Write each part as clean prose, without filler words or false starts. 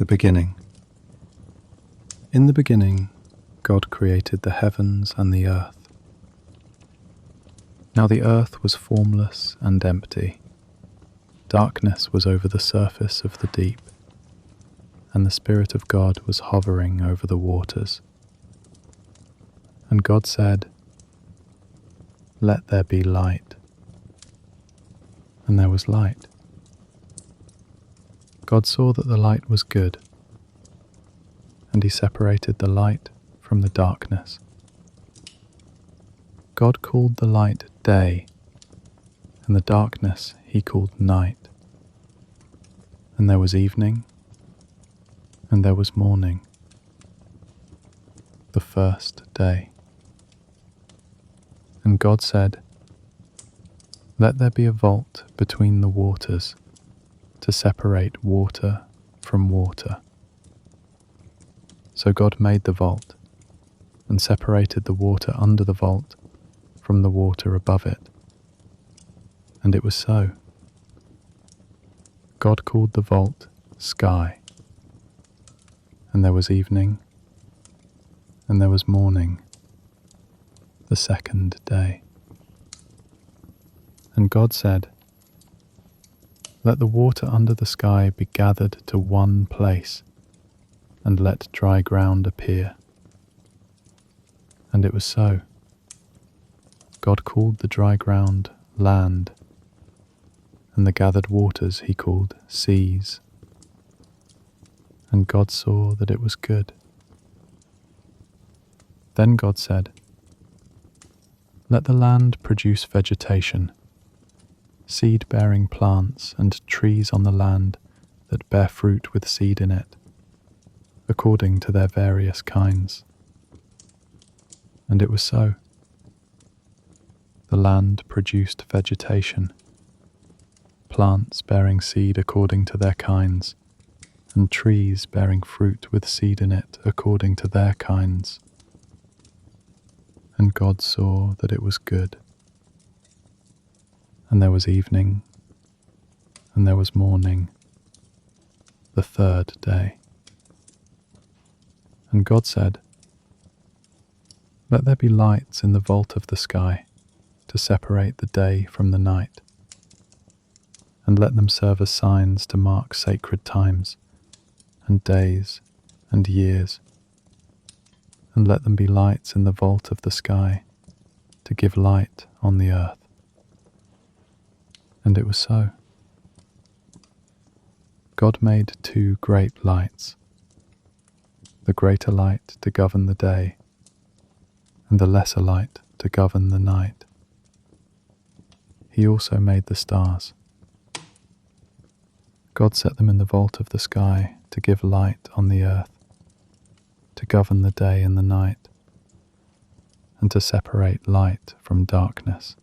The beginning. In the beginning, God created the heavens and the earth. Now the earth was formless and empty. Darkness was over the surface of the deep, and the Spirit of God was hovering over the waters. And God said, "Let there be light." And there was light. God saw that the light was good, and he separated the light from the darkness. God called the light day, and the darkness he called night. And there was evening, and there was morning, the first day. And God said, "Let there be a vault between the waters, to separate water from water." So God made the vault, and separated the water under the vault from the water above it. And it was so. God called the vault sky. And there was evening, and there was morning, the second day. And God said, "Let the water under the sky be gathered to one place, and let dry ground appear." And it was so. God called the dry ground land, and the gathered waters he called seas. And God saw that it was good. Then God said, "Let the land produce vegetation, seed-bearing plants and trees on the land that bear fruit with seed in it, according to their various kinds." And it was so. The land produced vegetation, plants bearing seed according to their kinds, and trees bearing fruit with seed in it according to their kinds. And God saw that it was good. And there was evening, and there was morning, the third day. And God said, "Let there be lights in the vault of the sky, to separate the day from the night, and let them serve as signs to mark sacred times, and days, and years, and let them be lights in the vault of the sky, to give light on the earth." And it was so. God made two great lights, the greater light to govern the day, and the lesser light to govern the night. He also made the stars. God set them in the vault of the sky to give light on the earth, to govern the day and the night, and to separate light from darkness.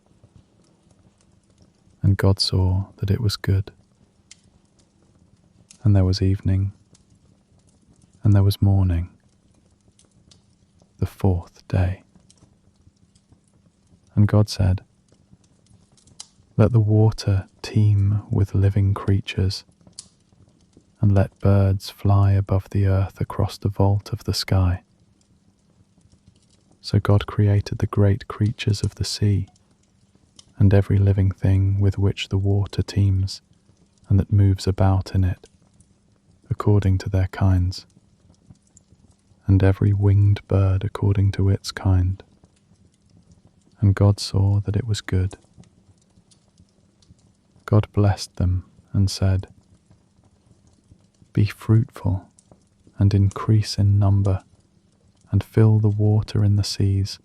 And God saw that it was good. And there was evening, and there was morning, the fourth day. And God said, "Let the water teem with living creatures, and let birds fly above the earth across the vault of the sky." So God created the great creatures of the sea, and every living thing with which the water teems, and that moves about in it, according to their kinds, and every winged bird according to its kind. And God saw that it was good. God blessed them and said, "Be fruitful, and increase in number, and fill the water in the seas,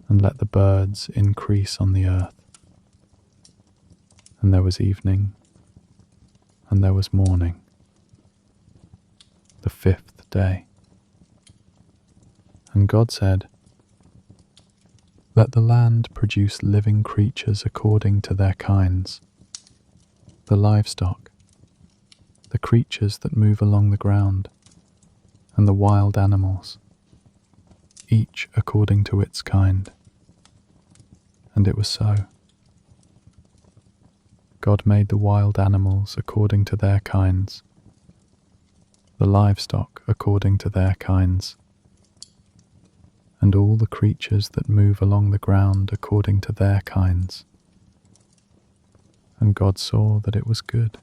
and let the birds increase on the earth." And there was evening, and there was morning, the fifth day. And God said, "Let the land produce living creatures according to their kinds, the livestock, the creatures that move along the ground, and the wild animals, each according to its kind." And it was so. God made the wild animals according to their kinds, the livestock according to their kinds, and all the creatures that move along the ground according to their kinds. And God saw that it was good.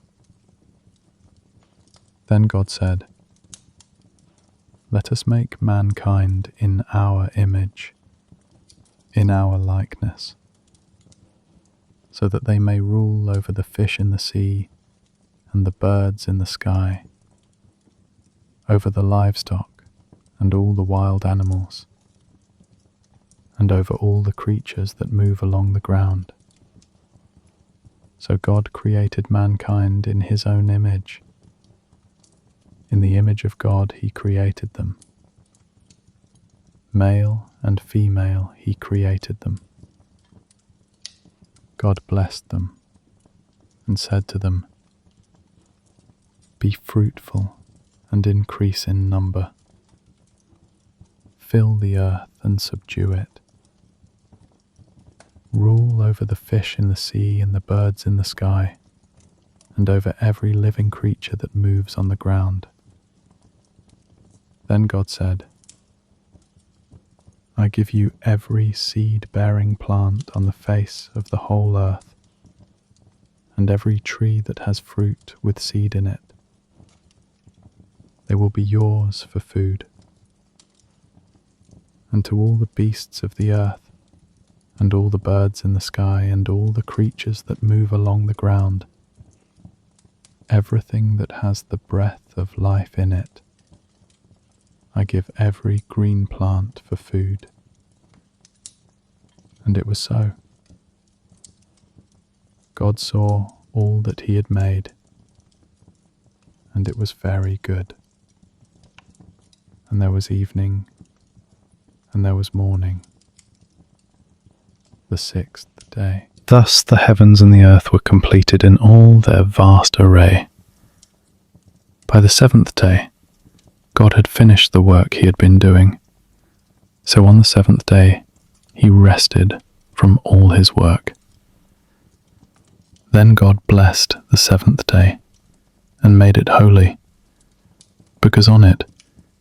Then God said, "Let us make mankind in our image, in our likeness, so that they may rule over the fish in the sea and the birds in the sky, over the livestock and all the wild animals, and over all the creatures that move along the ground." So God created mankind in his own image. In the image of God he created them. Male and female he created them. God blessed them and said to them, "Be fruitful and increase in number. Fill the earth and subdue it. Rule over the fish in the sea and the birds in the sky, and over every living creature that moves on the ground." Then God said, "I give you every seed-bearing plant on the face of the whole earth, and every tree that has fruit with seed in it. They will be yours for food. And to all the beasts of the earth, and all the birds in the sky, and all the creatures that move along the ground, everything that has the breath of life in it, I give every green plant for food." And it was so. God saw all that he had made, and it was very good. And there was evening, and there was morning, the sixth day. Thus the heavens and the earth were completed in all their vast array. By the seventh day, God had finished the work he had been doing. So on the seventh day, he rested from all his work. Then God blessed the seventh day and made it holy, because on it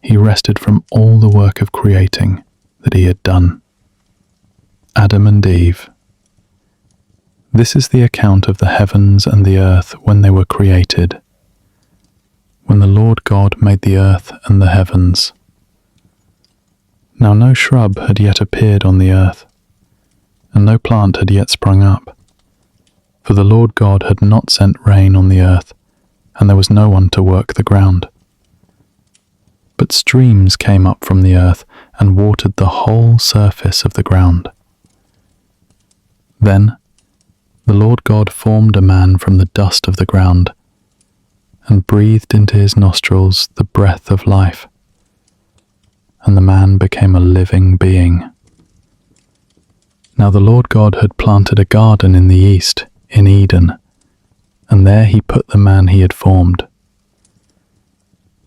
he rested from all the work of creating that he had done. Adam and Eve. This is the account of the heavens and the earth when they were created, when the Lord God made the earth and the heavens. Now no shrub had yet appeared on the earth, and no plant had yet sprung up, for the Lord God had not sent rain on the earth, and there was no one to work the ground. But streams came up from the earth and watered the whole surface of the ground. Then the Lord God formed a man from the dust of the ground, and breathed into his nostrils the breath of life, and the man became a living being. Now the Lord God had planted a garden in the east, in Eden, and there he put the man he had formed.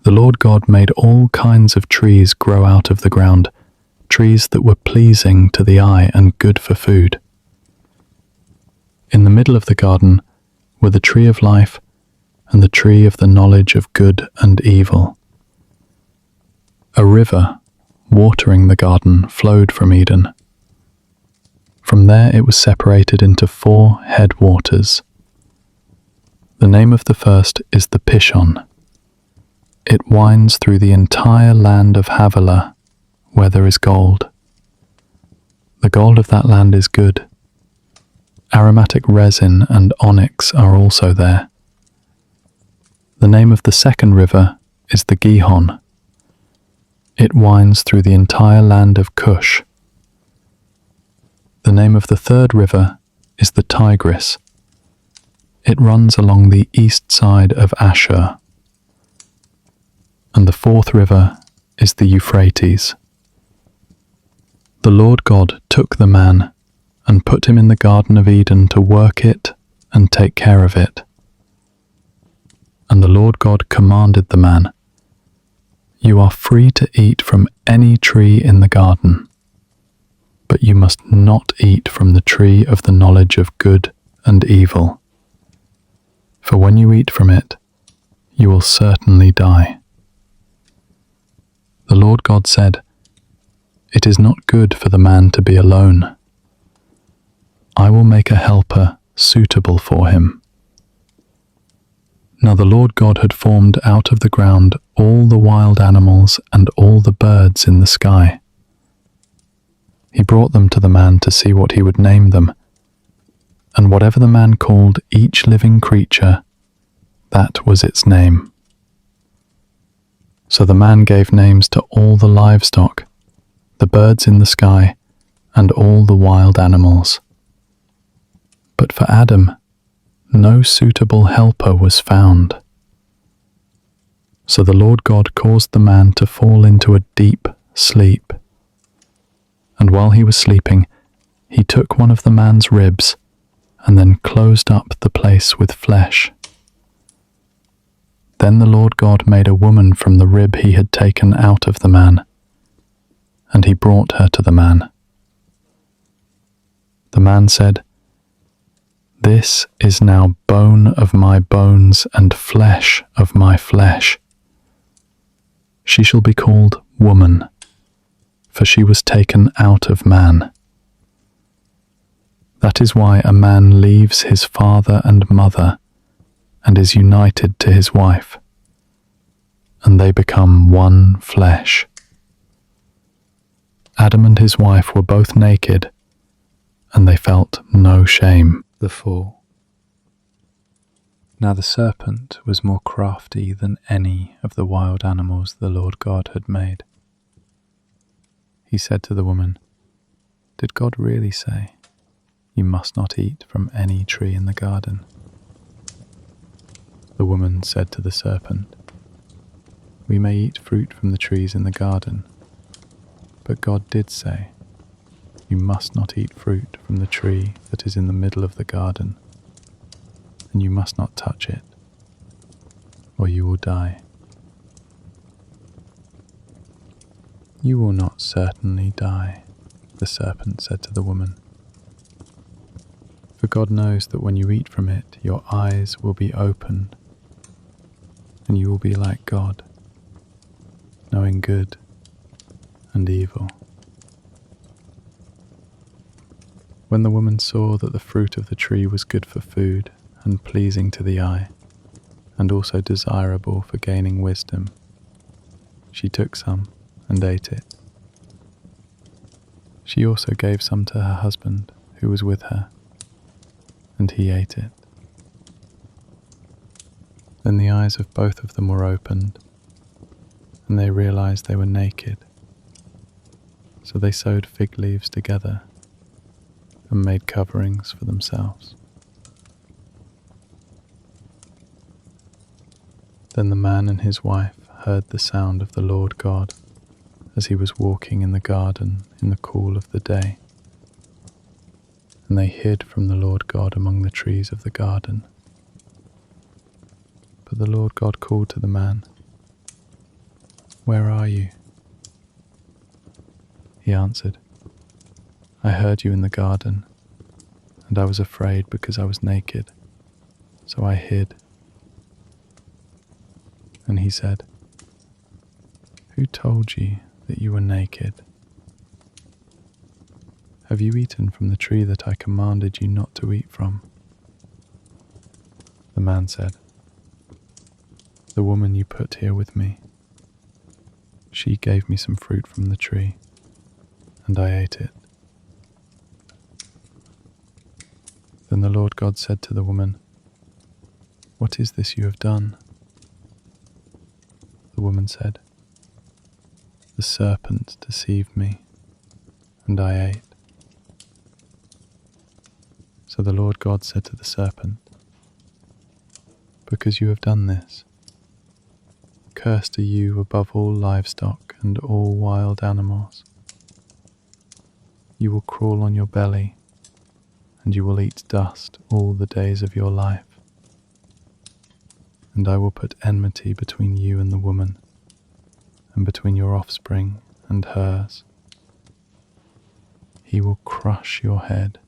The Lord God made all kinds of trees grow out of the ground, trees that were pleasing to the eye and good for food. In the middle of the garden were the tree of life and the tree of the knowledge of good and evil. A river, watering the garden, flowed from Eden. From there it was separated into 4 headwaters. The name of the first is the Pishon. It winds through the entire land of Havilah, where there is gold. The gold of that land is good. Aromatic resin and onyx are also there. The name of the second river is the Gihon. It winds through the entire land of Cush. The name of the third river is the Tigris. It runs along the east side of Ashur. And the fourth river is the Euphrates. The Lord God took the man and put him in the Garden of Eden to work it and take care of it. And the Lord God commanded the man, "You are free to eat from any tree in the garden, but you must not eat from the tree of the knowledge of good and evil. For when you eat from it, you will certainly die." The Lord God said, "It is not good for the man to be alone. I will make a helper suitable for him." Now the Lord God had formed out of the ground all the wild animals and all the birds in the sky. He brought them to the man to see what he would name them, and whatever the man called each living creature, that was its name. So the man gave names to all the livestock, the birds in the sky, and all the wild animals. But for Adam, no suitable helper was found. So the Lord God caused the man to fall into a deep sleep. And while he was sleeping, he took one of the man's ribs and then closed up the place with flesh. Then the Lord God made a woman from the rib he had taken out of the man, and he brought her to the man. The man said, "This is now bone of my bones and flesh of my flesh. She shall be called woman, for she was taken out of man. That is why a man leaves his father and mother and is united to his wife, and they become one flesh." Adam and his wife were both naked, and they felt no shame. The fall. Now the serpent was more crafty than any of the wild animals the Lord God had made. He said to the woman, "Did God really say, 'You must not eat from any tree in the garden'?" The woman said to the serpent, "We may eat fruit from the trees in the garden, but God did say, 'You must not eat fruit from the tree that is in the middle of the garden, and you must not touch it, or you will die.'" "You will not certainly die," the serpent said to the woman. "For God knows that when you eat from it, your eyes will be opened, and you will be like God, knowing good and evil." When the woman saw that the fruit of the tree was good for food and pleasing to the eye, and also desirable for gaining wisdom, she took some and ate it. She also gave some to her husband, who was with her, and he ate it. Then the eyes of both of them were opened, and they realized they were naked. So they sewed fig leaves together and made coverings for themselves. Then the man and his wife heard the sound of the Lord God as he was walking in the garden in the cool of the day, and they hid from the Lord God among the trees of the garden. But the Lord God called to the man, "Where are you?" He answered, "I heard you in the garden, and I was afraid because I was naked, so I hid." And he said, "Who told you that you were naked? Have you eaten from the tree that I commanded you not to eat from?" The man said, "The woman you put here with me, she gave me some fruit from the tree, and I ate it." Then the Lord God said to the woman, "What is this you have done?" The woman said, "The serpent deceived me, and I ate." So the Lord God said to the serpent, "Because you have done this, cursed are you above all livestock and all wild animals. You will crawl on your belly, and you will eat dust all the days of your life. And I will put enmity between you and the woman, and between your offspring and hers. He will crush your head,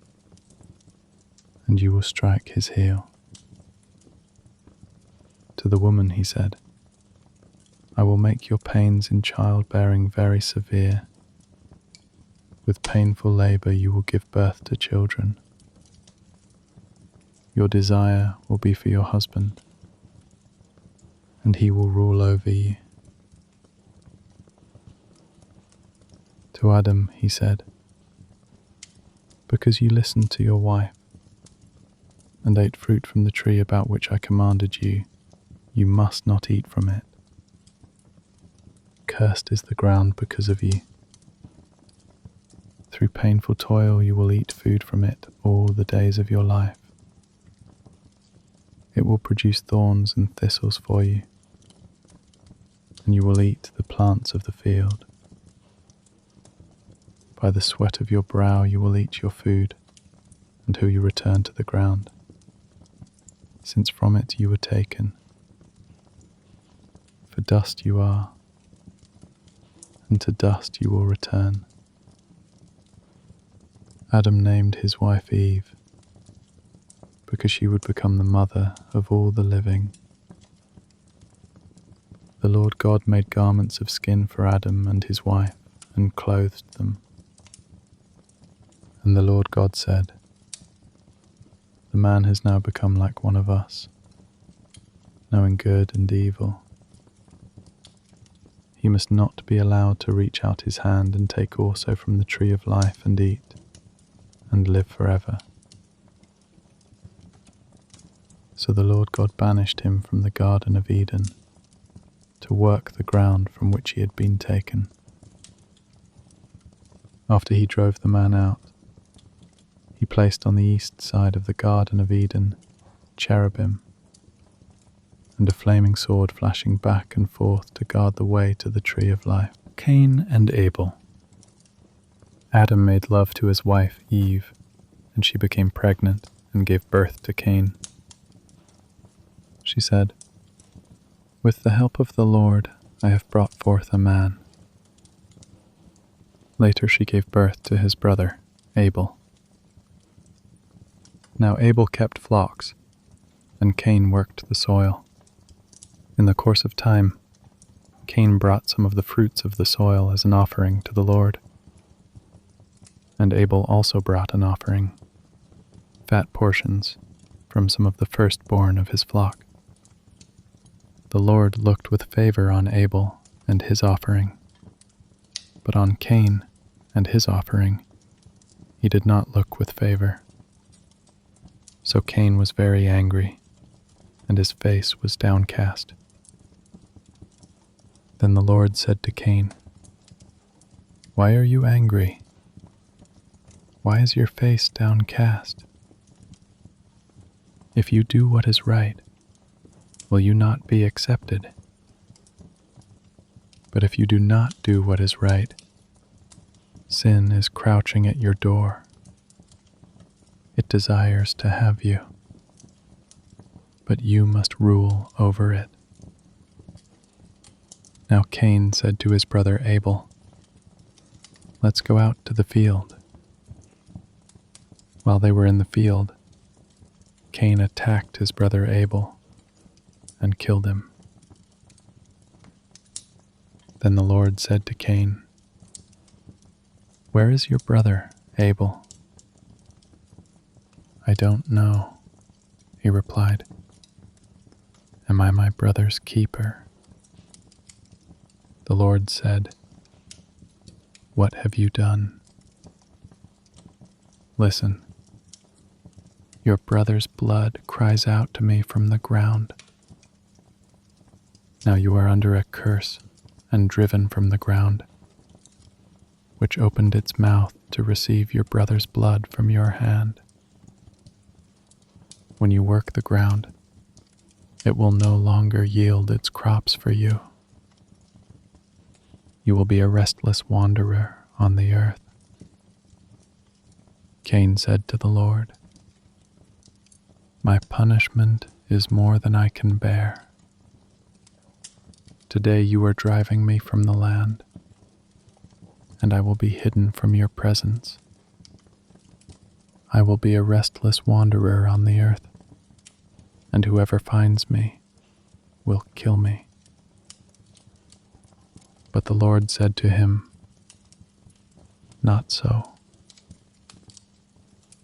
and you will strike his heel." To the woman he said, I will make your pains in childbearing very severe. With painful labor you will give birth to children. Your desire will be for your husband, and he will rule over you. To Adam he said, because you listened to your wife and ate fruit from the tree about which I commanded you, you must not eat from it. Cursed is the ground because of you. Through painful toil you will eat food from it all the days of your life. It will produce thorns and thistles for you, and you will eat the plants of the field. By the sweat of your brow you will eat your food, until you return to the ground, since from it you were taken. For dust you are, and to dust you will return. Adam named his wife Eve, because she would become the mother of all the living. The Lord God made garments of skin for Adam and his wife, and clothed them. And the Lord God said, the man has now become like one of us, knowing good and evil. He must not be allowed to reach out his hand and take also from the tree of life and eat, and live forever. So the Lord God banished him from the Garden of Eden, to work the ground from which he had been taken. After he drove the man out, he placed on the east side of the Garden of Eden cherubim, and a flaming sword flashing back and forth to guard the way to the tree of life. Cain and Abel. Adam made love to his wife Eve, and she became pregnant and gave birth to Cain. She said, with the help of the Lord, I have brought forth a man. Later she gave birth to his brother, Abel. Now Abel kept flocks, and Cain worked the soil. In the course of time, Cain brought some of the fruits of the soil as an offering to the Lord. And Abel also brought an offering, fat portions, from some of the firstborn of his flock. The Lord looked with favor on Abel and his offering, but on Cain and his offering he did not look with favor. So Cain was very angry, and his face was downcast. Then the Lord said to Cain, why are you angry? Why is your face downcast? If you do what is right, will you not be accepted? But if you do not do what is right, sin is crouching at your door. It desires to have you, but you must rule over it. Now Cain said to his brother Abel, let's go out to the field. While they were in the field, Cain attacked his brother Abel and killed him. Then the Lord said to Cain, where is your brother Abel? I don't know, he replied. Am I my brother's keeper? The Lord said, what have you done? Listen, your brother's blood cries out to me from the ground. Now you are under a curse and driven from the ground, which opened its mouth to receive your brother's blood from your hand. When you work the ground, it will no longer yield its crops for you. You will be a restless wanderer on the earth. Cain said to the Lord, my punishment is more than I can bear. Today you are driving me from the land, and I will be hidden from your presence. I will be a restless wanderer on the earth, and whoever finds me will kill me. But the Lord said to him, "Not so.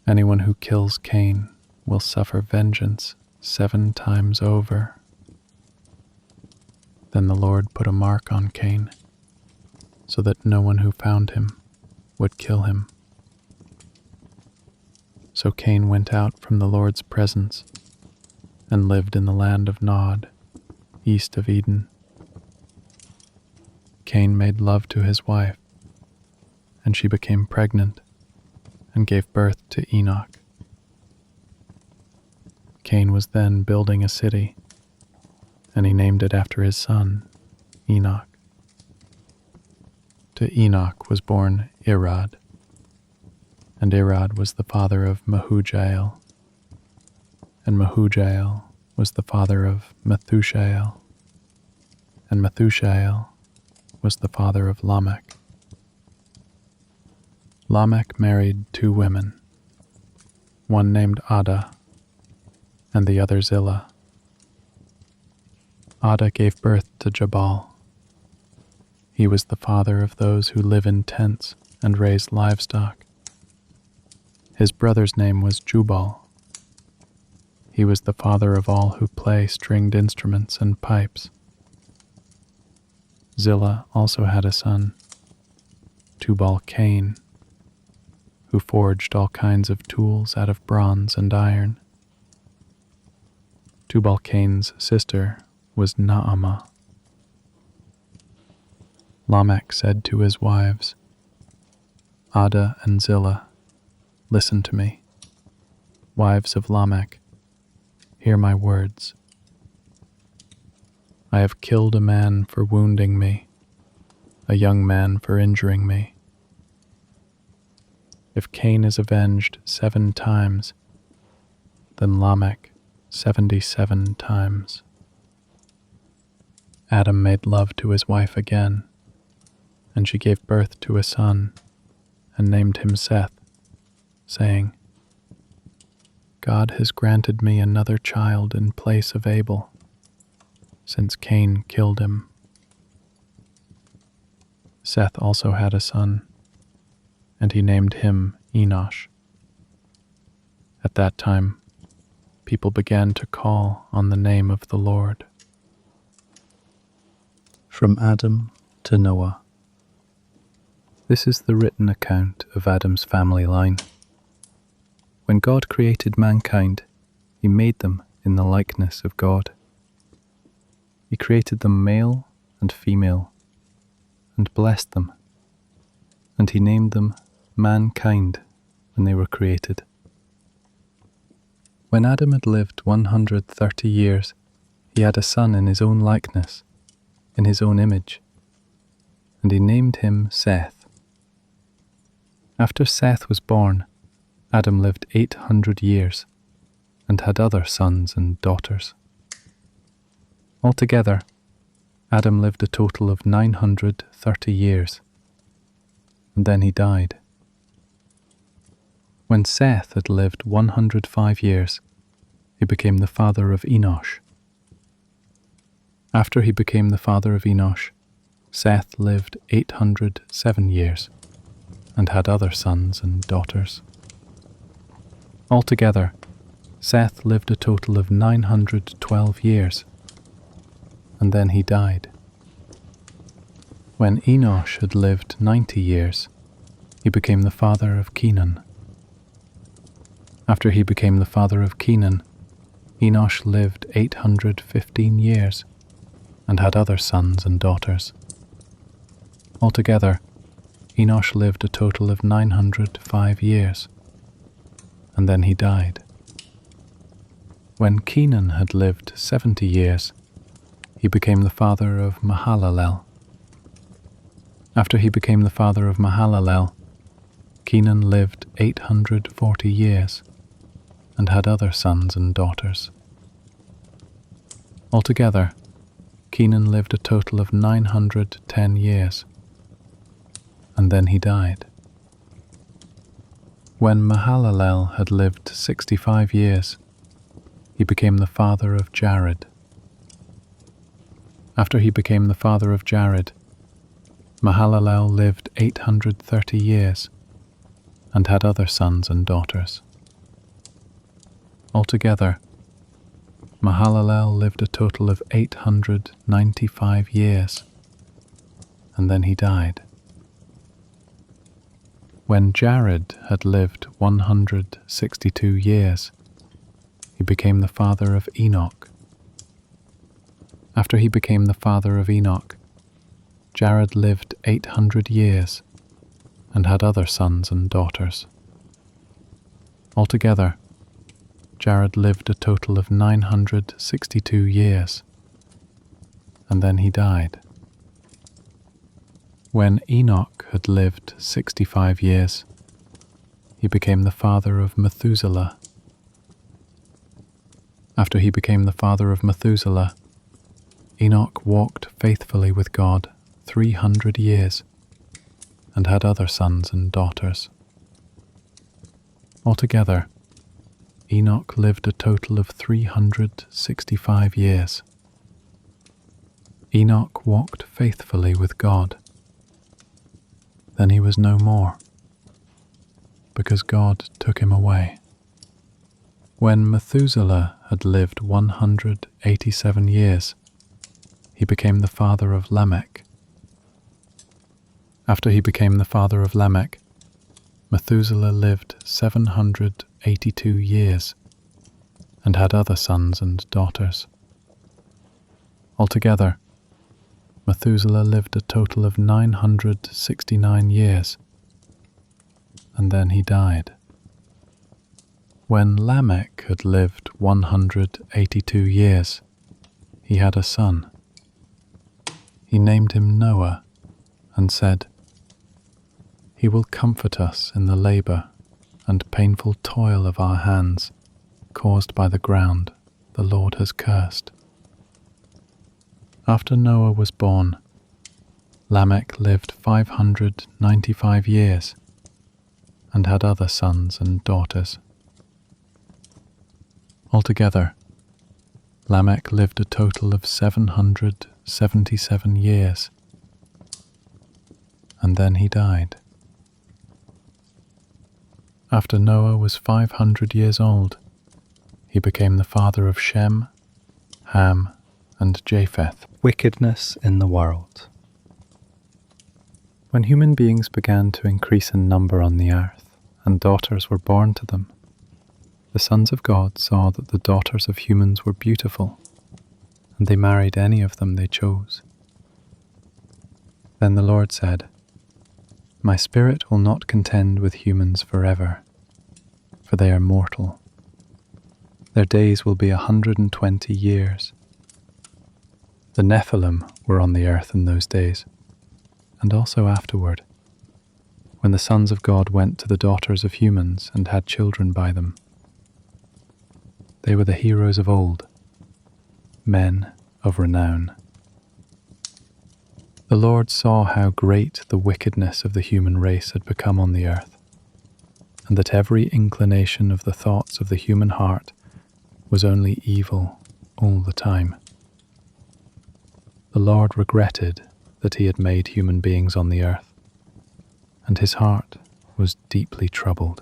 Anyone who kills Cain will suffer vengeance 7 times over." Then the Lord put a mark on Cain, so that no one who found him would kill him. So Cain went out from the Lord's presence and lived in the land of Nod, east of Eden. Cain made love to his wife, and she became pregnant and gave birth to Enoch. Cain was then building a city, and he named it after his son, Enoch. To Enoch was born Irad, and Irad was the father of Mehujael, and Mehujael was the father of Methushael, and Methushael was the father of Lamech. Lamech married 2 women, one named Ada, and the other Zillah. Ada gave birth to Jabal. He was the father of those who live in tents and raise livestock. His brother's name was Jubal. He was the father of all who play stringed instruments and pipes. Zillah also had a son, Tubal-Cain, who forged all kinds of tools out of bronze and iron. Tubal-Cain's sister was Naamah. Lamech said to his wives, "Ada and Zillah, listen to me. Wives of Lamech, hear my words. I have killed a man for wounding me, a young man for injuring me. If Cain is avenged 7 times, then Lamech 77 times." Adam made love to his wife again, and she gave birth to a son and named him Seth, saying, "God has granted me another child in place of Abel, since Cain killed him." Seth also had a son, and he named him Enosh. At that time, people began to call on the name of the Lord. From Adam to Noah. This is the written account of Adam's family line. When God created mankind, he made them in the likeness of God. He created them male and female, and blessed them, and he named them mankind when they were created. When Adam had lived 130 years, he had a son in his own likeness, in his own image, and he named him Seth. After Seth was born, Adam lived 800 years, and had other sons and daughters. Altogether, Adam lived a total of 930 years, and then he died. When Seth had lived 105 years, he became the father of Enosh. After he became the father of Enosh, Seth lived 807 years, and had other sons and daughters. Altogether, Seth lived a total of 912 years, and then he died. When Enosh had lived 90 years, he became the father of Kenan. After he became the father of Kenan, Enosh lived 815 years, and had other sons and daughters. Altogether, Enosh lived a total of 905 years, and then he died. When Kenan had lived 70 years, he became the father of Mahalalel. After he became the father of Mahalalel, Kenan lived 840 years, and had other sons and daughters. Altogether, Kenan lived a total of 910 years, and then he died. When Mahalalel had lived 65 years, he became the father of Jared. After he became the father of Jared, Mahalalel lived 830 years and had other sons and daughters. Altogether, Mahalalel lived a total of 895 years, and then he died. When Jared had lived 162 years, he became the father of Enoch. After he became the father of Enoch, Jared lived 800 years and had other sons and daughters. Altogether, Jared lived a total of 962 years, and then he died. When Enoch had lived 65 years, he became the father of Methuselah. After he became the father of Methuselah, Enoch walked faithfully with God 300 years and had other sons and daughters. Altogether, Enoch lived a total of 365 years. Enoch walked faithfully with God. Then he was no more, because God took him away. When Methuselah had lived 187 years, he became the father of Lamech. After he became the father of Lamech, Methuselah lived 782 years and had other sons and daughters. Altogether, Methuselah lived a total of 969 years, and then he died. When Lamech had lived 182 years, he had a son. He named him Noah and said, "He will comfort us in the labor and painful toil of our hands, caused by the ground the Lord has cursed." After Noah was born, Lamech lived 595 years and had other sons and daughters. Altogether, Lamech lived a total of 777 years, and then he died. After Noah was 500 years old, he became the father of Shem, Ham, and Japheth. Wickedness in the world. When human beings began to increase in number on the earth, and daughters were born to them, the sons of God saw that the daughters of humans were beautiful, and they married any of them they chose. Then the Lord said, "My spirit will not contend with humans forever, for they are mortal. Their days will be 120 years. The Nephilim were on the earth in those days, and also afterward, when the sons of God went to the daughters of humans and had children by them. They were the heroes of old, men of renown. The Lord saw how great the wickedness of the human race had become on the earth, and that every inclination of the thoughts of the human heart was only evil all the time. The Lord regretted that he had made human beings on the earth, and his heart was deeply troubled.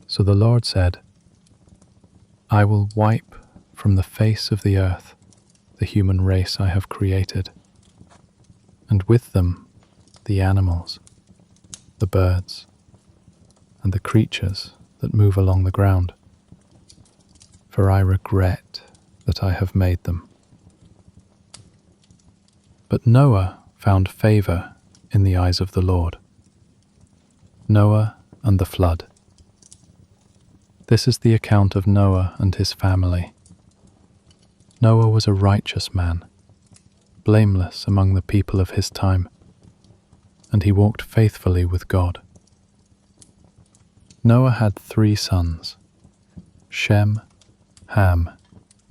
So the Lord said, "I will wipe from the face of the earth the human race I have created, and with them the animals, the birds, and the creatures that move along the ground, for I regret that I have made them." But Noah found favor in the eyes of the Lord. Noah and the flood. This is the account of Noah and his family. Noah was a righteous man, blameless among the people of his time, and he walked faithfully with God. Noah had 3 sons, Shem, Ham,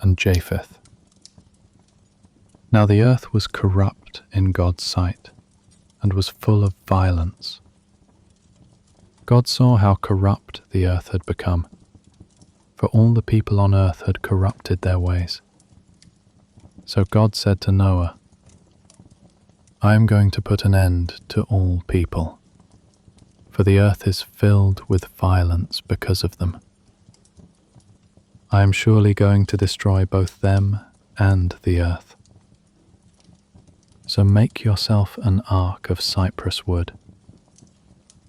and Japheth. Now the earth was corrupt in God's sight, and was full of violence. God saw how corrupt the earth had become, for all the people on earth had corrupted their ways. So God said to Noah, I am going to put an end to all people, for the earth is filled with violence because of them. I am surely going to destroy both them and the earth. So make yourself an ark of cypress wood.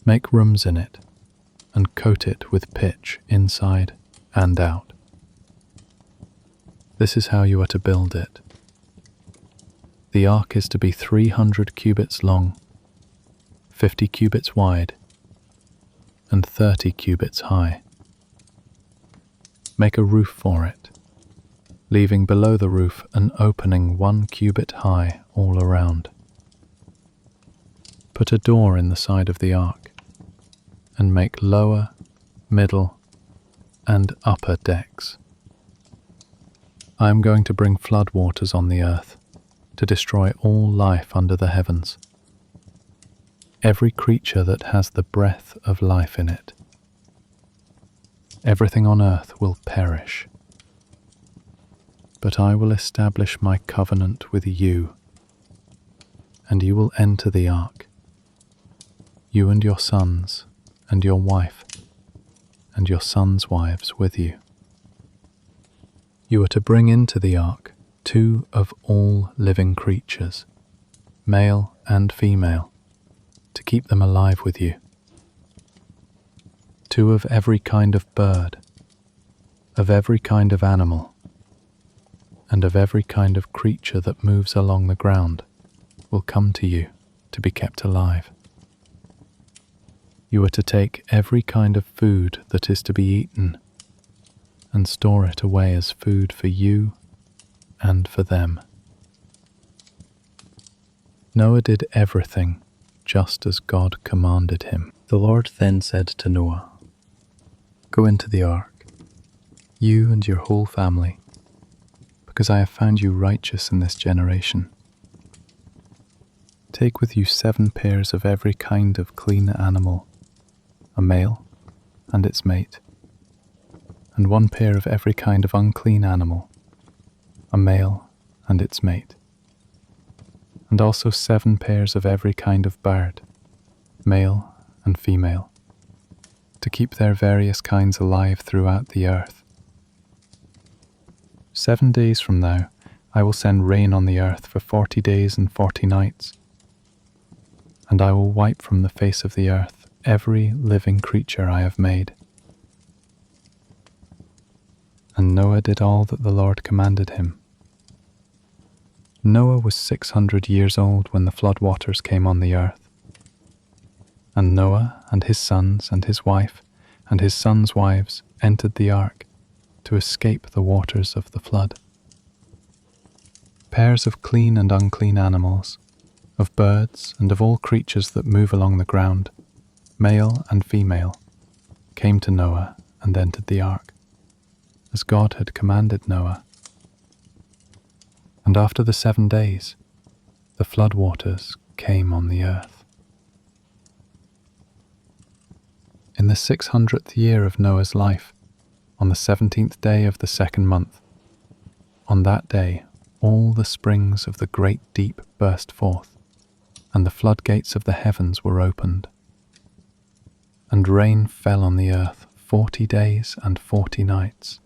Make rooms in it, and coat it with pitch inside and out. This is how you are to build it. The ark is to be 300 cubits long, 50 cubits wide, and 30 cubits high. Make a roof for it, leaving below the roof an opening 1 cubit high all around. Put a door in the side of the ark, and make lower, middle, and upper decks. I am going to bring flood waters on the earth to destroy all life under the heavens, every creature that has the breath of life in it. Everything on earth will perish. But I will establish my covenant with you, and you will enter the ark, you and your sons, and your wife, and your sons' wives with you. You are to bring into the ark 2 of all living creatures, male and female, to keep them alive with you. 2 of every kind of bird, of every kind of animal, and of every kind of creature that moves along the ground will come to you to be kept alive. You are to take every kind of food that is to be eaten and store it away as food for you and for them. Noah did everything just as God commanded him. The Lord then said to Noah, "Go into the ark, you and your whole family, because I have found you righteous in this generation. Take with you 7 pairs of every kind of clean animal, a male and its mate, and 1 pair of every kind of unclean animal, a male and its mate, and also 7 pairs of every kind of bird, male and female, to keep their various kinds alive throughout the earth. 7 days from now, I will send rain on the earth for 40 days and 40 nights, and I will wipe from the face of the earth every living creature I have made." And Noah did all that the Lord commanded him. Noah was 600 years old when the flood waters came on the earth. And Noah and his sons and his wife and his sons' wives entered the ark to escape the waters of the flood. Pairs of clean and unclean animals, of birds and of all creatures that move along the ground, male and female, came to Noah and entered the ark, as God had commanded Noah. And after the 7 days, the flood waters came on the earth. In the 600th year of Noah's life, on the 17th day of the 2nd month, on that day all the springs of the great deep burst forth, and the floodgates of the heavens were opened. And rain fell on the earth 40 days and 40 nights.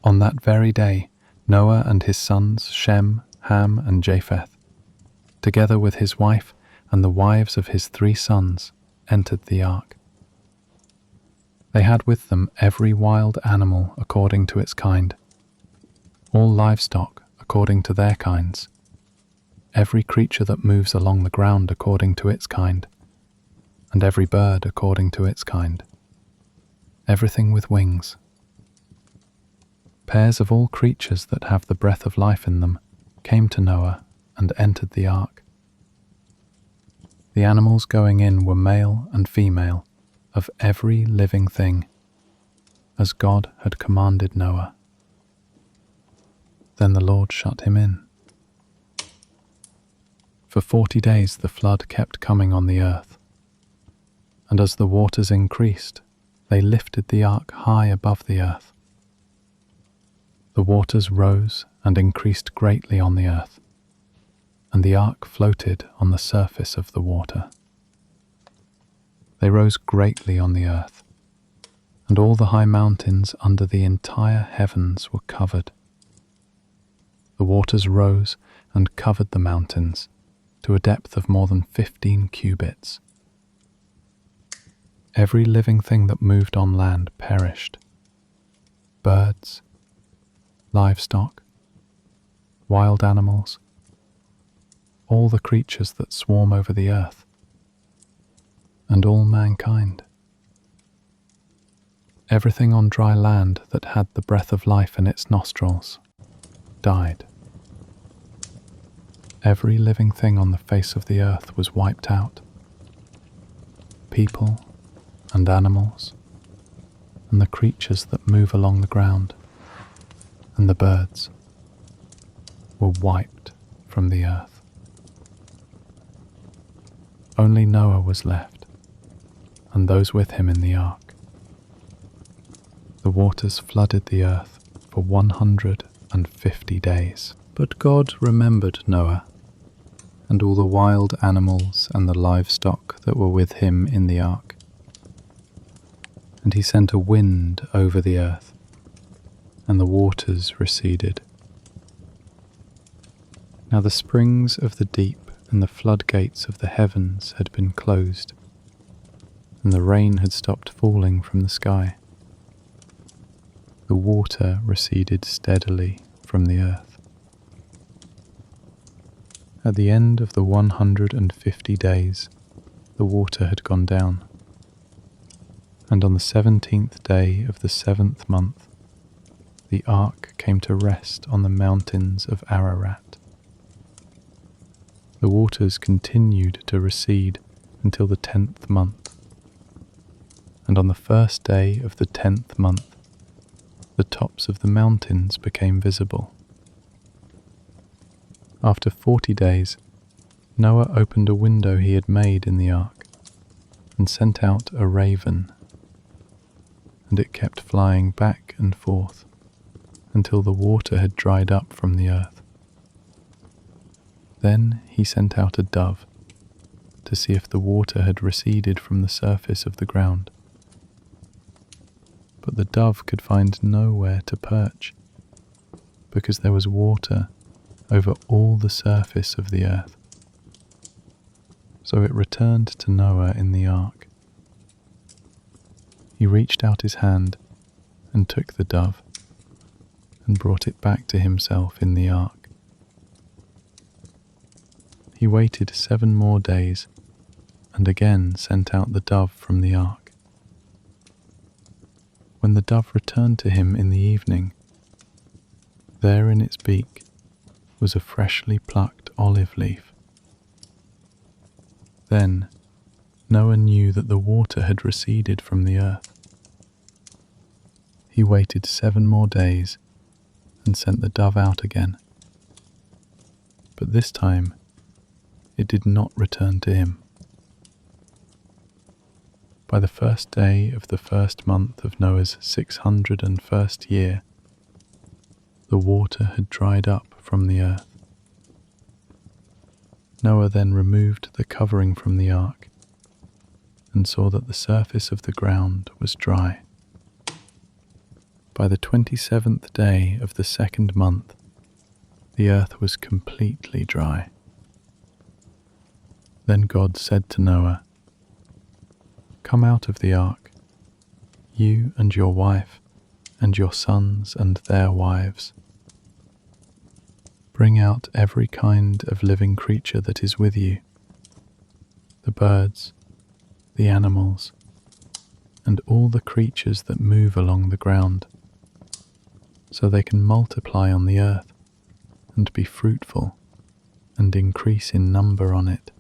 On that very day, Noah and his sons Shem, Ham, and Japheth, together with his wife and the wives of his 3 sons, entered the ark. They had with them every wild animal according to its kind, all livestock according to their kinds, every creature that moves along the ground according to its kind, and every bird according to its kind, everything with wings. Pairs of all creatures that have the breath of life in them came to Noah and entered the ark. The animals going in were male and female, of every living thing, as God had commanded Noah. Then the Lord shut him in. For 40 days the flood kept coming on the earth, and as the waters increased, they lifted the ark high above the earth. The waters rose and increased greatly on the earth, and the ark floated on the surface of the water. They rose greatly on the earth, and all the high mountains under the entire heavens were covered. The waters rose and covered the mountains to a depth of more than 15 cubits. Every living thing that moved on land perished. Birds, livestock, wild animals, all the creatures that swarm over the earth, and all mankind. Everything on dry land that had the breath of life in its nostrils died. Every living thing on the face of the earth was wiped out. People and animals, and the creatures that move along the ground, and the birds were wiped from the earth. Only Noah was left, and those with him in the ark. The waters flooded the earth for 150 days. But God remembered Noah, and all the wild animals and the livestock that were with him in the ark. And he sent a wind over the earth, and the waters receded. Now the springs of the deep and the floodgates of the heavens had been closed, and the rain had stopped falling from the sky. The water receded steadily from the earth. At the end of the 150 days, the water had gone down, and on the 17th day of the 7th month, the ark came to rest on the mountains of Ararat. The waters continued to recede until the 10th month, and on the first day of the 10th month, the tops of the mountains became visible. After 40 days, Noah opened a window he had made in the ark and sent out a raven, and it kept flying back and forth until the water had dried up from the earth. Then he sent out a dove to see if the water had receded from the surface of the ground. But the dove could find nowhere to perch, because there was water over all the surface of the earth. So it returned to Noah in the ark. He reached out his hand and took the dove and brought it back to himself in the ark. He waited 7 more days and again sent out the dove from the ark. When the dove returned to him in the evening, there in its beak was a freshly plucked olive leaf. Then Noah knew that the water had receded from the earth. He waited 7 more days and sent the dove out again. But this time it did not return to him. By the first day of the 1st month of Noah's 601st year, the water had dried up from the earth. Noah then removed the covering from the ark and saw that the surface of the ground was dry. By the 27th day of the 2nd month, the earth was completely dry. Then God said to Noah, "Come out of the ark, you and your wife, and your sons and their wives. Bring out every kind of living creature that is with you, the birds, the animals, and all the creatures that move along the ground, so they can multiply on the earth and be fruitful and increase in number on it."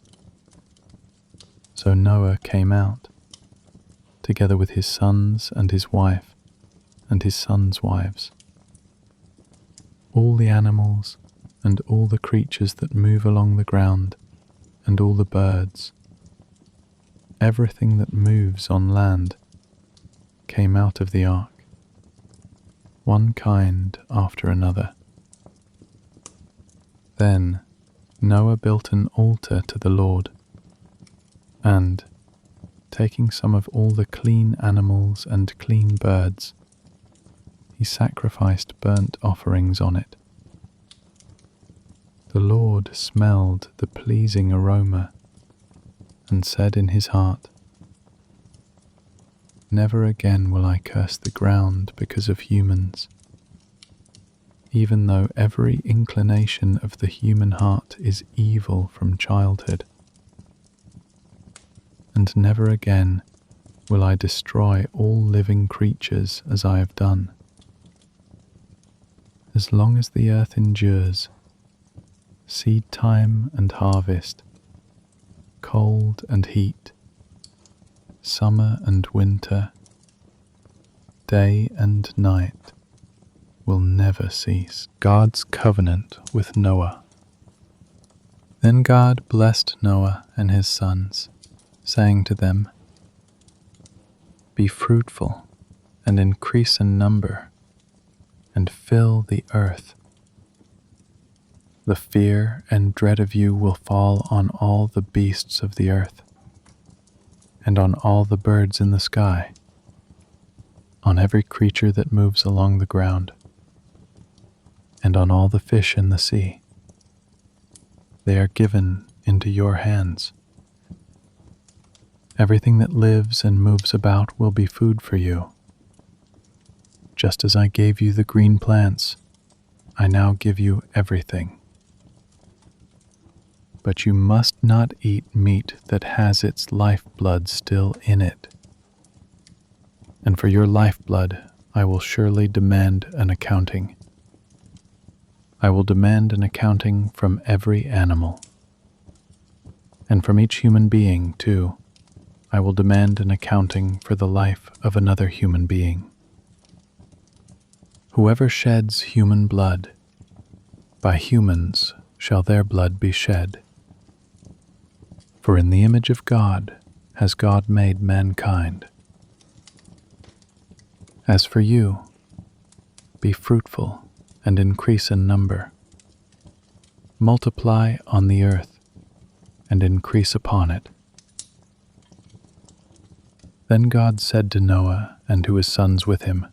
So Noah came out, together with his sons and his wife and his sons' wives. All the animals and all the creatures that move along the ground and all the birds, everything that moves on land, came out of the ark, one kind after another. Then Noah built an altar to the Lord, and, taking some of all the clean animals and clean birds, he sacrificed burnt offerings on it. The Lord smelled the pleasing aroma and said in his heart, "Never again will I curse the ground because of humans, even though every inclination of the human heart is evil from childhood. And never again will I destroy all living creatures as I have done. As long as the earth endures, seed time and harvest, cold and heat, summer and winter, day and night will never cease." God's covenant with Noah. Then God blessed Noah and his sons, saying to them, "Be fruitful and increase in number, and fill the earth. The fear and dread of you will fall on all the beasts of the earth, and on all the birds in the sky, on every creature that moves along the ground, and on all the fish in the sea. They are given into your hands. Everything that lives and moves about will be food for you. Just as I gave you the green plants, I now give you everything. But you must not eat meat that has its lifeblood still in it. And for your lifeblood, I will surely demand an accounting. I will demand an accounting from every animal. And from each human being, too, I will demand an accounting for the life of another human being. Whoever sheds human blood, by humans shall their blood be shed. For in the image of God has God made mankind. As for you, be fruitful and increase in number. Multiply on the earth and increase upon it." Then God said to Noah and to his sons with him,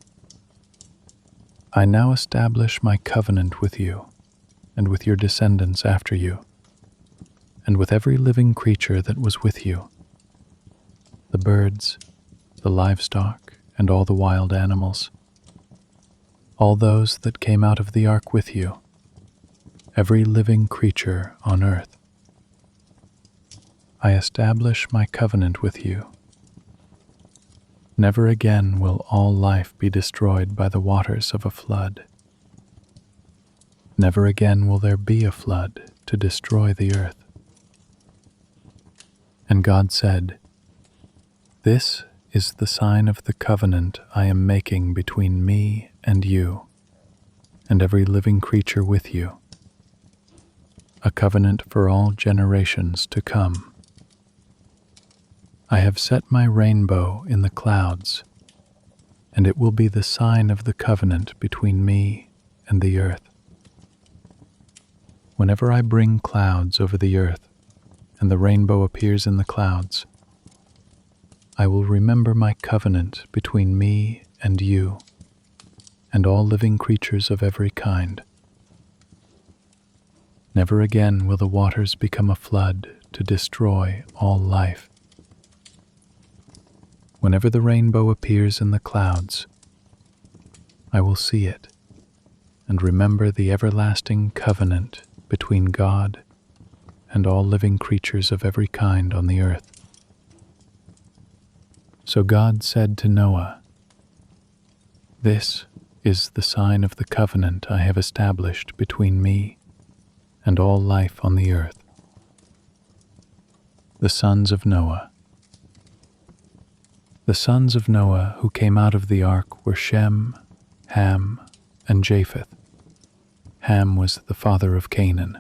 "I now establish my covenant with you and with your descendants after you, and with every living creature that was with you, the birds, the livestock, and all the wild animals, all those that came out of the ark with you, every living creature on earth. I establish my covenant with you. Never again will all life be destroyed by the waters of a flood. Never again will there be a flood to destroy the earth." And God said, "This is the sign of the covenant I am making between me and you, and every living creature with you, a covenant for all generations to come. I have set my rainbow in the clouds, and it will be the sign of the covenant between me and the earth. Whenever I bring clouds over the earth, and the rainbow appears in the clouds, I will remember my covenant between me and you, and all living creatures of every kind. Never again will the waters become a flood to destroy all life. Whenever the rainbow appears in the clouds, I will see it and remember the everlasting covenant between God and all living creatures of every kind on the earth." So God said to Noah, "This is the sign of the covenant I have established between me and all life on the earth." The sons of Noah. The sons of Noah who came out of the ark were Shem, Ham, and Japheth. Ham was the father of Canaan.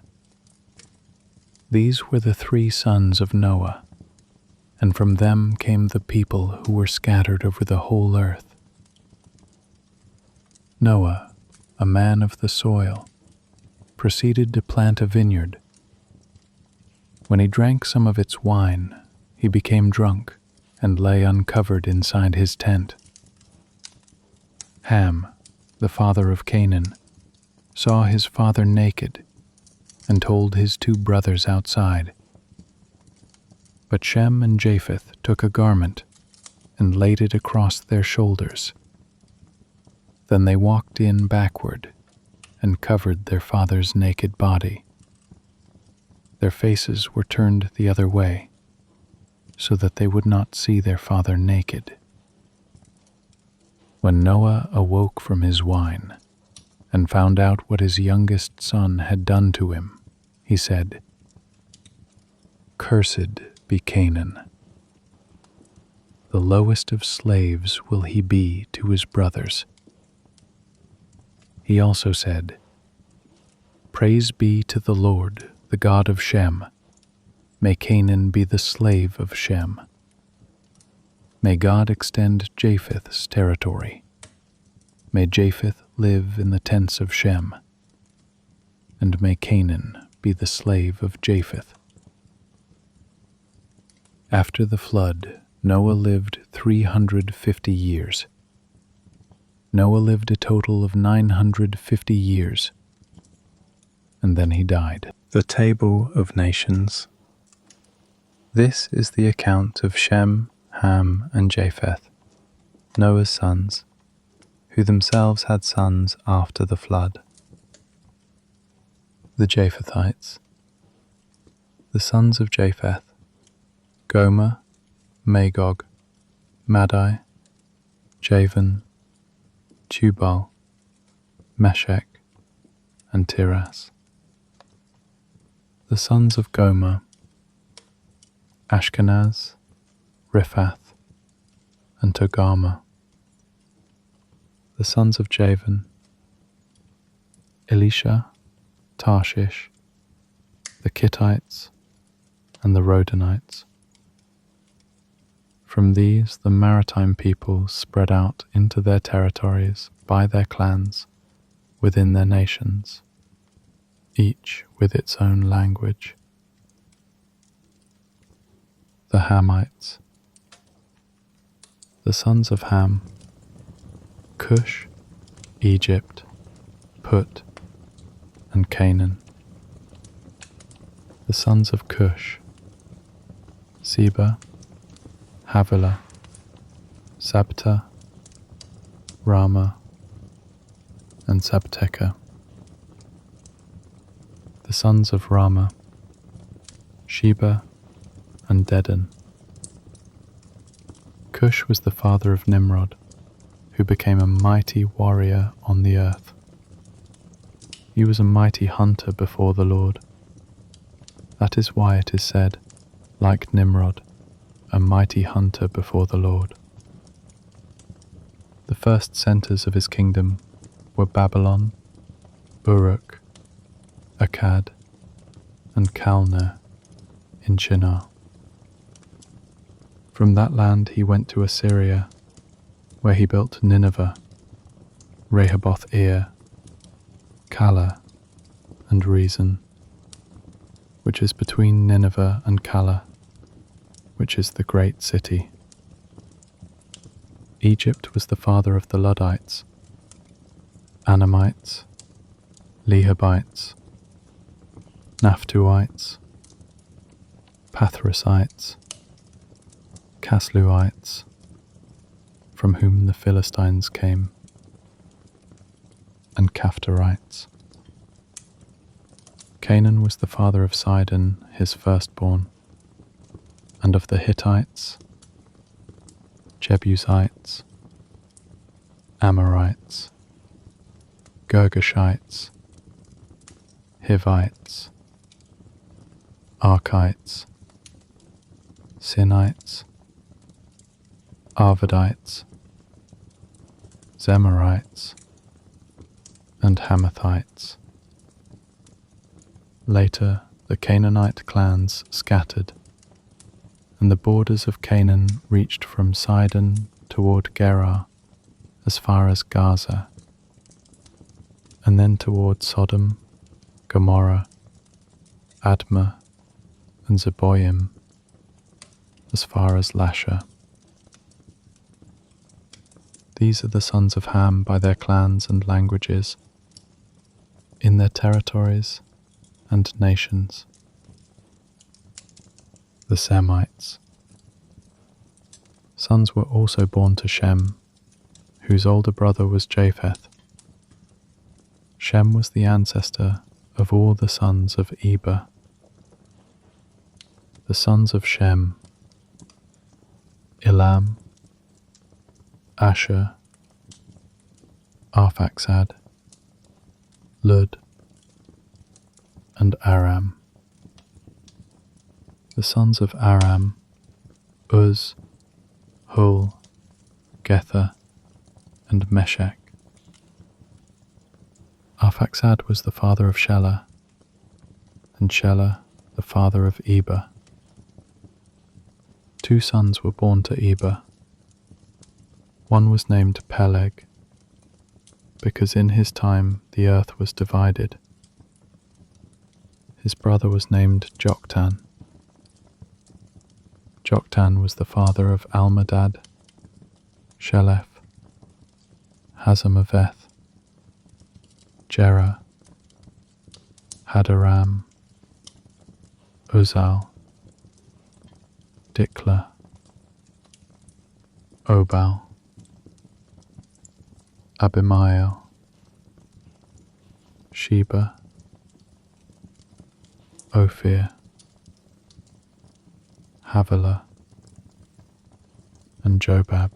These were the 3 sons of Noah, and from them came the people who were scattered over the whole earth. Noah, a man of the soil, proceeded to plant a vineyard When he drank some of its wine, he became drunk and lay uncovered inside his tent. Ham, the father of Canaan, saw his father naked and told his 2 brothers outside. But Shem and Japheth took a garment and laid it across their shoulders. Then they walked in backward and covered their father's naked body. Their faces were turned the other way, so that they would not see their father naked. When Noah awoke from his wine and found out what his youngest son had done to him, he said, "Cursed be Canaan. The lowest of slaves will he be to his brothers." He also said, "Praise be to the Lord, the God of Shem. May Canaan be the slave of Shem. May God extend Japheth's territory. May Japheth live in the tents of Shem. And may Canaan be the slave of Japheth." After the flood, Noah lived 350 years. Noah lived a total of 950 years, and then he died. The Table of Nations. This is the account of Shem, Ham, and Japheth, Noah's sons, who themselves had sons after the flood. The Japhethites. The sons of Japheth: Gomer, Magog, Madai, Javan, Tubal, Meshech, and Tiras. The sons of Gomer: Ashkenaz, Riphath, and Togarmah. The sons of Javan: Elisha, Tarshish, the Kittites, and the Rodanites. From these the maritime peoples spread out into their territories by their clans within their nations, each with its own language. The Hamites. The sons of Ham: Cush, Egypt, Put, and Canaan. The sons of Cush: Seba, Havilah, Sabta, Rama, and Sabteca. The sons of Rama: Sheba and Dedan. Cush was the father of Nimrod, who became a mighty warrior on the earth. He was a mighty hunter before the Lord. That is why it is said, like Nimrod, a mighty hunter before the Lord. The first centers of his kingdom were Babylon, Uruk, Akkad, and Calneh in Shinar. From that land he went to Assyria, where he built Nineveh, Rehoboth-ir, Calah, and Rezin, which is between Nineveh and Calah, which is the great city. Egypt was the father of the Luddites, Anamites, Lehabites, Naphtuhites, Pathrusites, Casluhites, from whom the Philistines came, and Caphtorites. Canaan was the father of Sidon, his firstborn, and of the Hittites, Jebusites, Amorites, Girgashites, Hivites, Arkites, Sinites, Arvadites, Zemarites, and Hamathites. Later, the Canaanite clans scattered, and the borders of Canaan reached from Sidon toward Gerar as far as Gaza, and then toward Sodom, Gomorrah, Admah, and Zeboim, as far as Lasha. These are the sons of Ham by their clans and languages, in their territories and nations. The Semites. Sons were also born to Shem, whose older brother was Japheth. Shem was the ancestor of all the sons of Eber. The sons of Shem: Elam, Asher, Arphaxad, Lud, and Aram. The sons of Aram: Uz, Hul, Gether, and Meshech. Arphaxad was the father of Shelah, and Shelah the father of Eber. 2 sons were born to Eber. One was named Peleg, because in his time the earth was divided. His brother was named Joktan. Joktan was the father of Almadad, Sheleph, Hazamaveth, Jerah, Hadaram, Uzal, Dikla, Obal, Abimael, Sheba, Ophir, Havilah, and Jobab.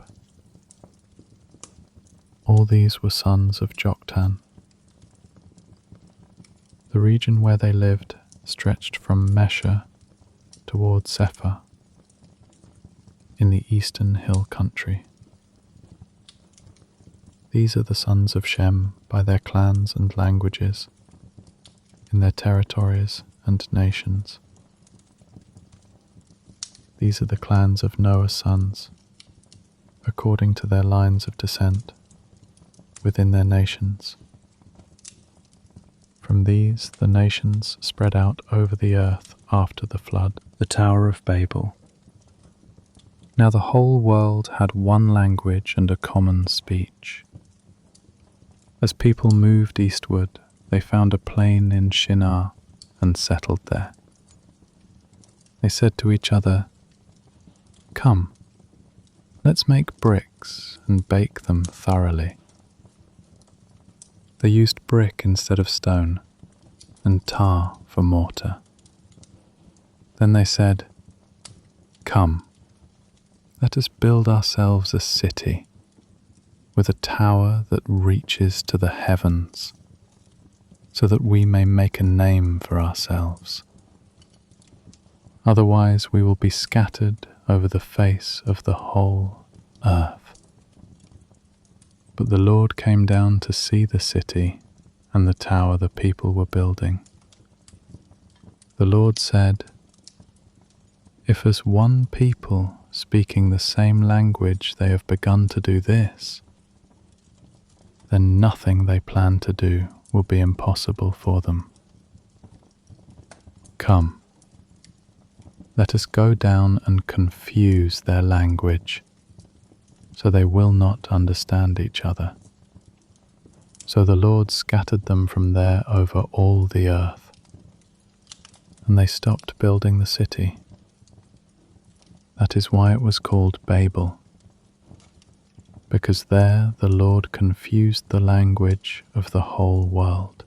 All these were sons of Joktan. The region where they lived stretched from Mesha toward Sephar, in the eastern hill country. These are the sons of Shem by their clans and languages, in their territories and nations. These are the clans of Noah's sons, according to their lines of descent, within their nations. From these the nations spread out over the earth after the flood. The Tower of Babel. Now the whole world had one language and a common speech. As people moved eastward, they found a plain in Shinar and settled there. They said to each other, "Come, let's make bricks and bake them thoroughly." They used brick instead of stone, and tar for mortar. Then they said, "Come, let us build ourselves a city, with a tower that reaches to the heavens, so that we may make a name for ourselves. Otherwise we will be scattered over the face of the whole earth." But the Lord came down to see the city and the tower the people were building. The Lord said, "If as one people speaking the same language they have begun to do this, then nothing they plan to do will be impossible for them. Come, let us go down and confuse their language, so they will not understand each other." So the Lord scattered them from there over all the earth, and they stopped building the city. That is why it was called Babel, because there the Lord confused the language of the whole world.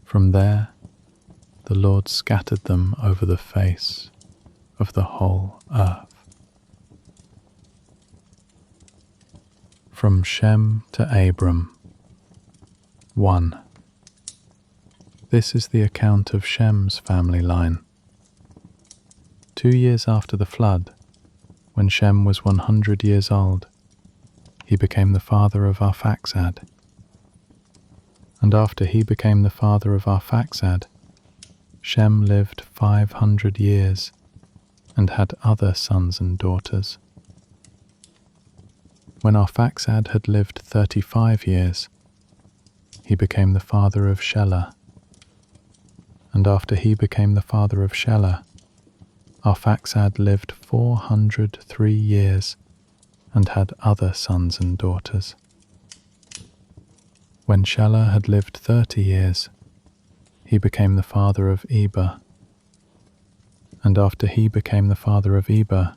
From there the Lord scattered them over the face of the whole earth. From Shem to Abram. 1. This is the account of Shem's family line. 2 years after the flood, when Shem was 100 years old, he became the father of Arphaxad. And after he became the father of Arphaxad, Shem lived 500 years and had other sons and daughters. When Arphaxad had lived 35 years, he became the father of Shelah. and after he became the father of Shelah, Arphaxad lived 403 years and had other sons and daughters. When Shelah had lived 30 years, he became the father of Eber. And after he became the father of Eber,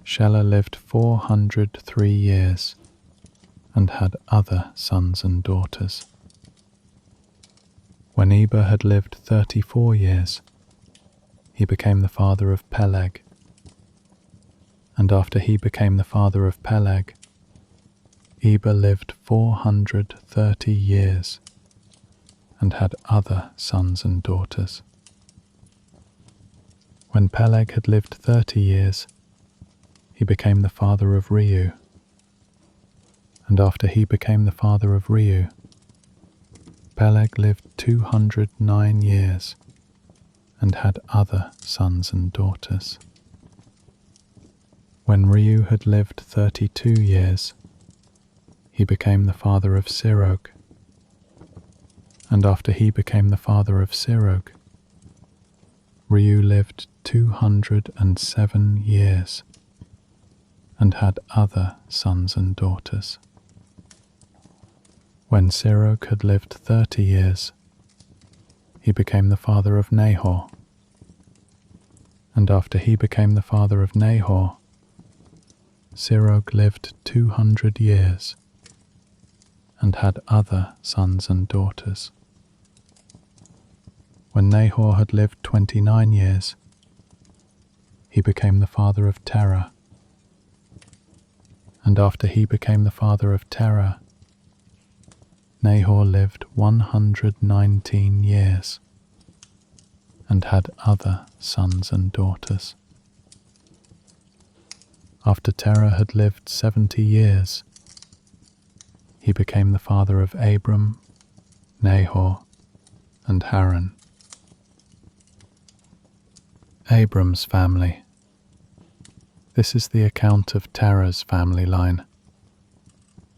Shelah lived 403 years and had other sons and daughters. When Eber had lived 34 years, he became the father of Peleg. And after he became the father of Peleg, Eber lived 430 years and had other sons and daughters. When Peleg had lived 30 years, he became the father of Reu. And after he became the father of Reu, Peleg lived 209 years and had other sons and daughters. When Reu had lived 32 years, he became the father of Sirog. And after he became the father of Sirog, Reu lived 207 years and had other sons and daughters. When Sirog had lived 30 years, he became the father of Nahor. And after he became the father of Nahor, Sirog lived 200 years and had other sons and daughters. When Nahor had lived 29 years, he became the father of Terah. And after he became the father of Terah, Nahor lived 119 years and had other sons and daughters. After Terah had lived 70 years, he became the father of Abram, Nahor, and Haran. Abram's family. This is the account of Terah's family line.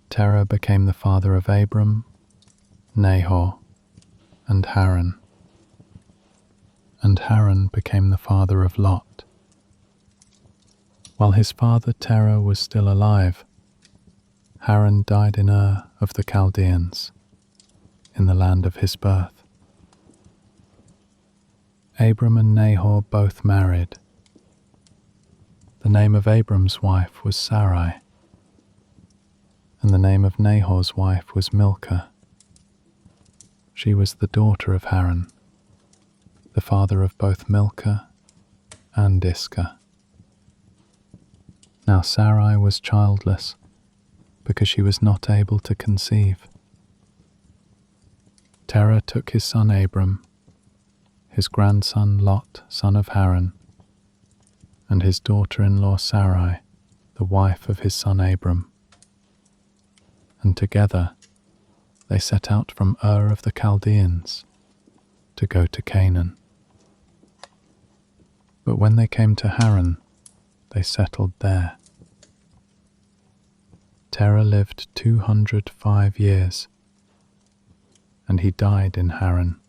Terah became the father of Abram, Nahor, and Haran. And Haran became the father of Lot. While his father Terah was still alive, Haran died in Ur of the Chaldeans, in the land of his birth. Abram and Nahor both married. The name of Abram's wife was Sarai, and the name of Nahor's wife was Milcah. She was the daughter of Haran, the father of both Milcah and Iscah. Now Sarai was childless, because she was not able to conceive. Terah took his son Abram, his grandson Lot, son of Haran, and his daughter-in-law Sarai, the wife of his son Abram. And together they set out from Ur of the Chaldeans to go to Canaan. But when they came to Haran, they settled there. Terah lived 205 years, and he died in Haran.